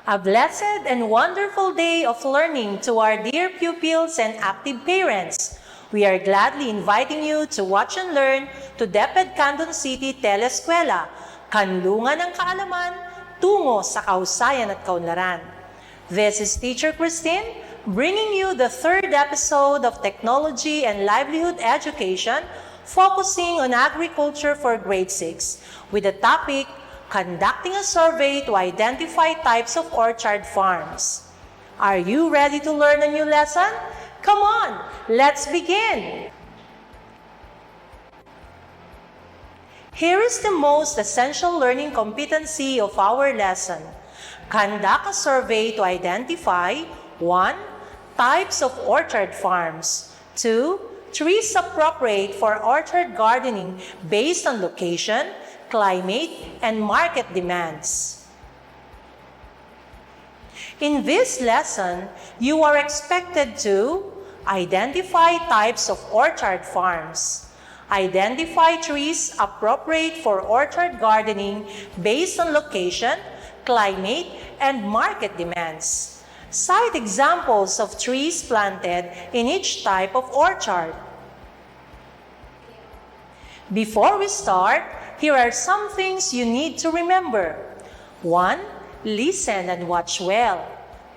A blessed and wonderful day of learning to our dear pupils and active parents. We are gladly inviting you to watch and learn to DepEd Candon City Teleskwela, Kanlungan ng Kaalaman, tungo sa kahusayan at kaunlaran. This is Teacher Christine, bringing you the third episode of Technology and Livelihood Education, focusing on agriculture for grade 6, with the topic, Conducting a survey to identify types of orchard farms. Are you ready to learn a new lesson? Come on, let's begin! Here is the most essential learning competency of our lesson. Conduct a survey to identify 1. Types of orchard farms. 2. Trees appropriate for orchard gardening based on location, climate, and market demands. In this lesson, you are expected to identify types of orchard farms, identify trees appropriate for orchard gardening based on location, climate, and market demands. Cite examples of trees planted in each type of orchard. Before we start, here are some things you need to remember. 1. Listen and watch well.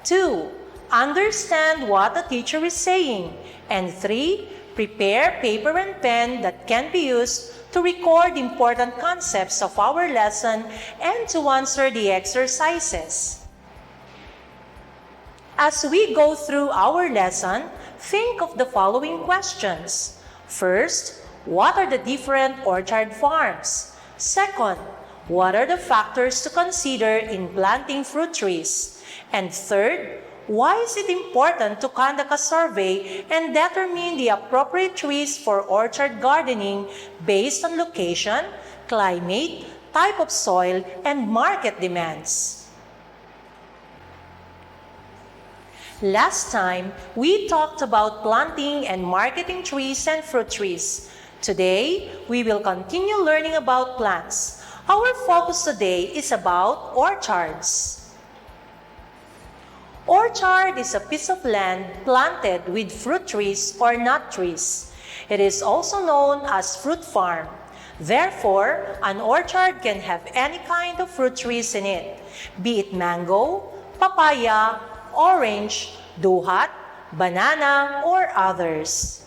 2. Understand what the teacher is saying. And 3. Prepare paper and pen that can be used to record important concepts of our lesson and to answer the exercises. As we go through our lesson, think of the following questions. First, what are the different orchard farms? Second, what are the factors to consider in planting fruit trees? And third, why is it important to conduct a survey and determine the appropriate trees for orchard gardening based on location, climate, type of soil, and market demands? Last time, we talked about planting and marketing trees and fruit trees. Today, we will continue learning about plants. Our focus today is about orchards. Orchard is a piece of land planted with fruit trees or nut trees. It is also known as fruit farm. Therefore, an orchard can have any kind of fruit trees in it, be it mango, papaya, orange, duhat, banana, or others.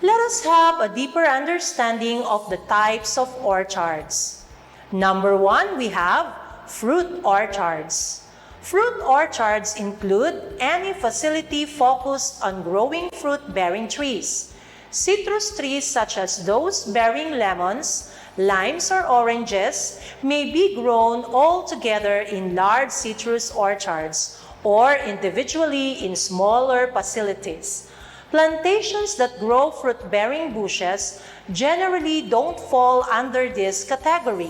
Let us have a deeper understanding of the types of orchards. Number 1, we have fruit orchards. Fruit orchards include any facility focused on growing fruit-bearing trees. Citrus trees such as those bearing lemons, limes, or oranges may be grown all together in large citrus orchards or individually in smaller facilities. Plantations that grow fruit-bearing bushes generally don't fall under this category.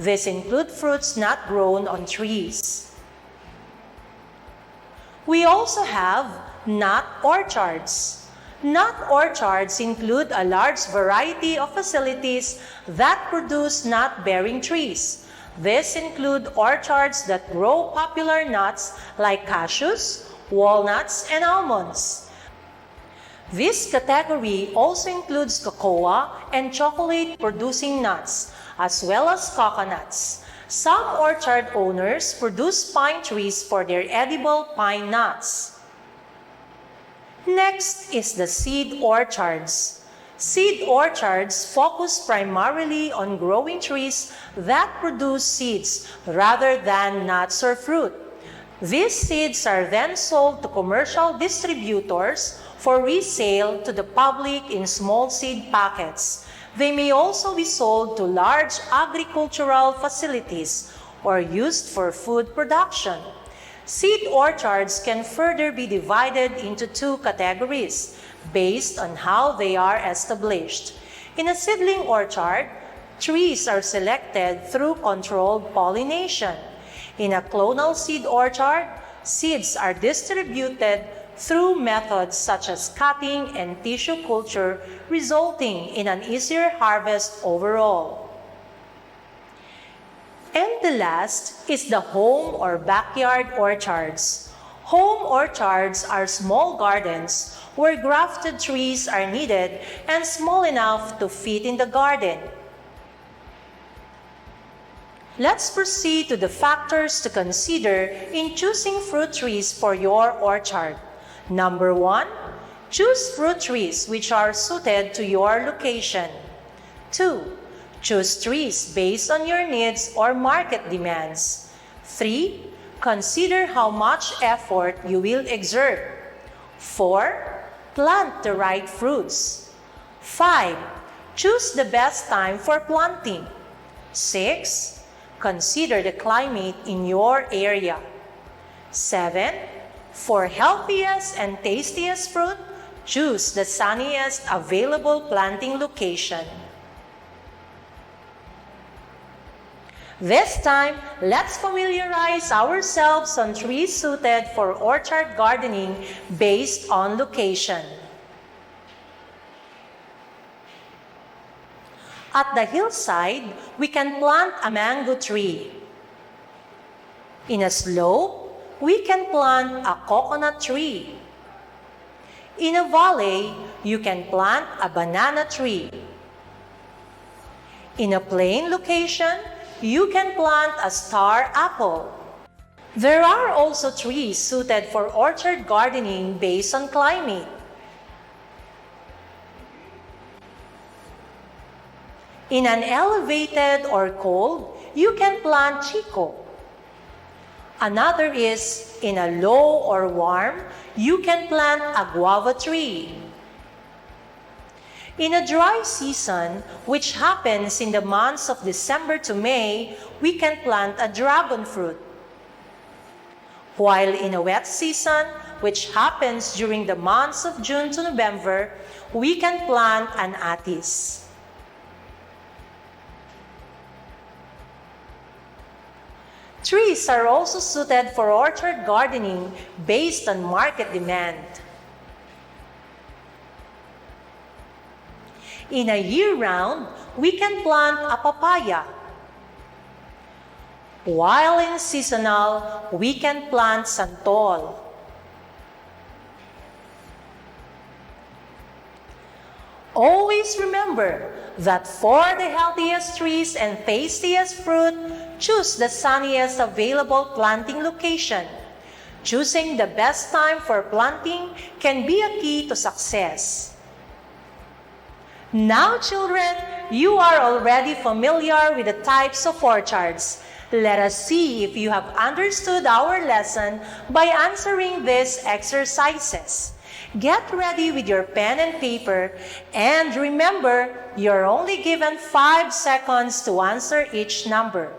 These include fruits not grown on trees. We also have nut orchards. Nut orchards include a large variety of facilities that produce nut-bearing trees. These include orchards that grow popular nuts like cashews, walnuts, and almonds. This category also includes cocoa and chocolate-producing nuts, as well as coconuts. Some orchard owners produce pine trees for their edible pine nuts. Next is the seed orchards. Seed orchards focus primarily on growing trees that produce seeds rather than nuts or fruit. These seeds are then sold to commercial distributors for resale to the public in small seed packets. They may also be sold to large agricultural facilities or used for food production. Seed orchards can further be divided into 2 categories based on how they are established. In a seedling orchard, trees are selected through controlled pollination. In a clonal seed orchard, seeds are distributed through methods such as cutting and tissue culture, resulting in an easier harvest overall. And the last is the home or backyard orchards. Home orchards are small gardens where grafted trees are needed and small enough to fit in the garden. Let's proceed to the factors to consider in choosing fruit trees for your orchard. Number 1, choose fruit trees which are suited to your location. 2, choose trees based on your needs or market demands. 3, consider how much effort you will exert. 4, plant the right fruits. 5, choose the best time for planting. 6, consider the climate in your area. 7, for healthiest and tastiest fruit, choose the sunniest available planting location. This time, let's familiarize ourselves on trees suited for orchard gardening based on location. At the hillside, we can plant a mango tree. In a slope, we can plant a coconut tree. In a valley, you can plant a banana tree. In a plain location, you can plant a star apple. There are also trees suited for orchard gardening based on climate. In an elevated or cold, you can plant chico. Another is, in a low or warm, you can plant a guava tree. In a dry season, which happens in the months of December to May, we can plant a dragon fruit. While in a wet season, which happens during the months of June to November, we can plant an atis. Trees are also suited for orchard gardening based on market demand. In a year-round, we can plant a papaya. While in seasonal, we can plant santol. Always remember that for the healthiest trees and tastiest fruit, choose the sunniest available planting location. Choosing the best time for planting can be a key to success. Now, children, you are already familiar with the types of orchards. Let us see if you have understood our lesson by answering these exercises. Get ready with your pen and paper, and remember, you're only given 5 seconds to answer each number.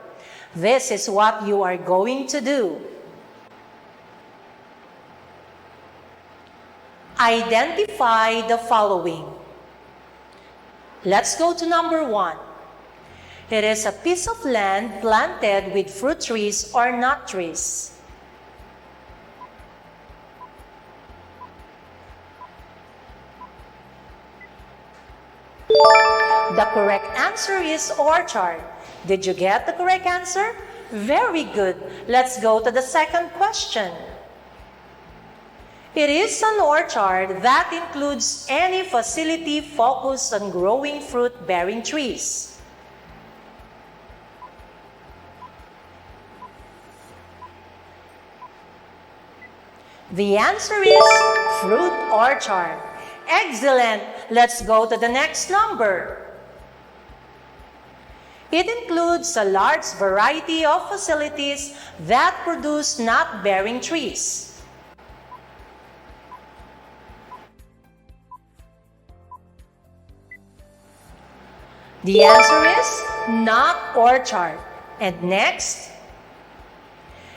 This is what you are going to do. Identify the following. Let's go to number 1. It is a piece of land planted with fruit trees or nut trees. The correct answer is orchard. Did you get the correct answer? Very good. Let's go to the second question. It is an orchard that includes any facility focused on growing fruit-bearing trees. The answer is fruit orchard. Excellent! Let's go to the next number. It includes a large variety of facilities that produce nut-bearing trees. The answer is nut orchard. And next,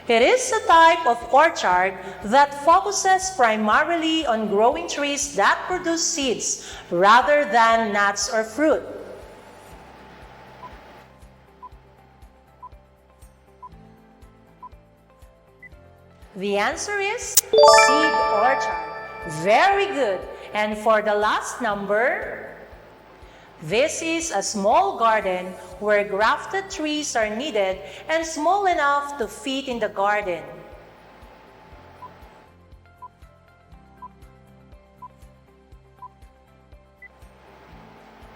it is a type of orchard that focuses primarily on growing trees that produce seeds rather than nuts or fruit. The answer is seed orchard. Very good. And for the last number, This is a small garden where grafted trees are needed and small enough to fit in the garden.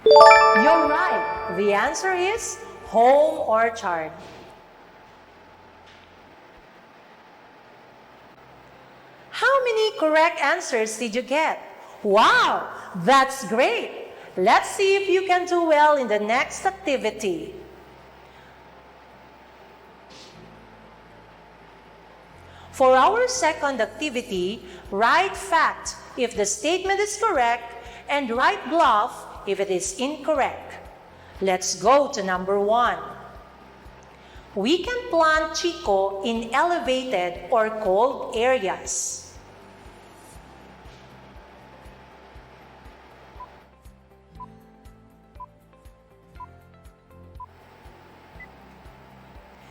You're right. The answer is home orchard. How many correct answers did you get? Wow, that's great. Let's see if you can do well in the next activity. For our second activity, write fact if the statement is correct and write bluff if it is incorrect. Let's go to number 1. We can plant chico in elevated or cold areas.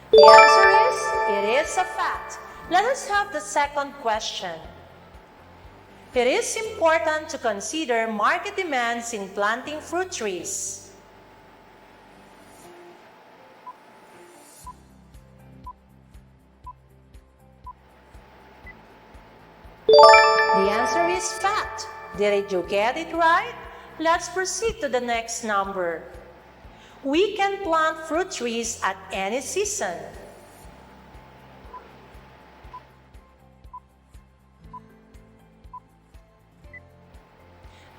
The answer is, it is a fact. Let us have the second question. It is important to consider market demands in planting fruit trees. The answer is fact. Did you get it right? Let's proceed to the next number. We can plant fruit trees at any season.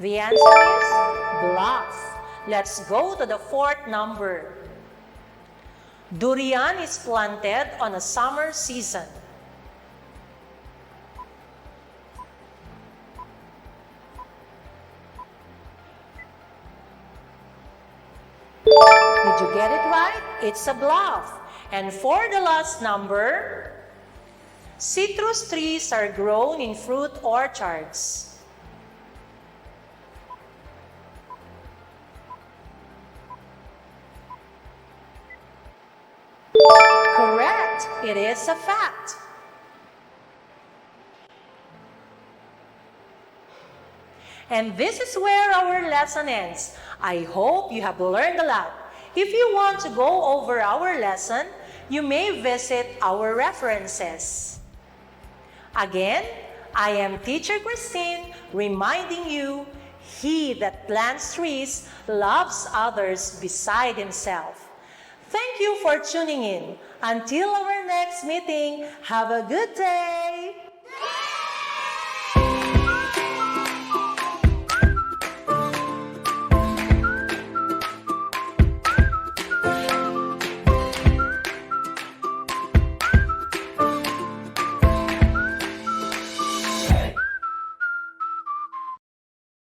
The answer is bluff. Let's go to the fourth number. Durian is planted on a summer season. Did you get it right? It's a bluff. And for the last number, citrus trees are grown in fruit orchards. Correct. It is a fact. And this is where our lesson ends. I hope you have learned a lot. If you want to go over our lesson, you may visit our references. Again, I am Teacher Christine reminding you, he that plants trees loves others beside himself. Thank you for tuning in. Until our next meeting, have a good day.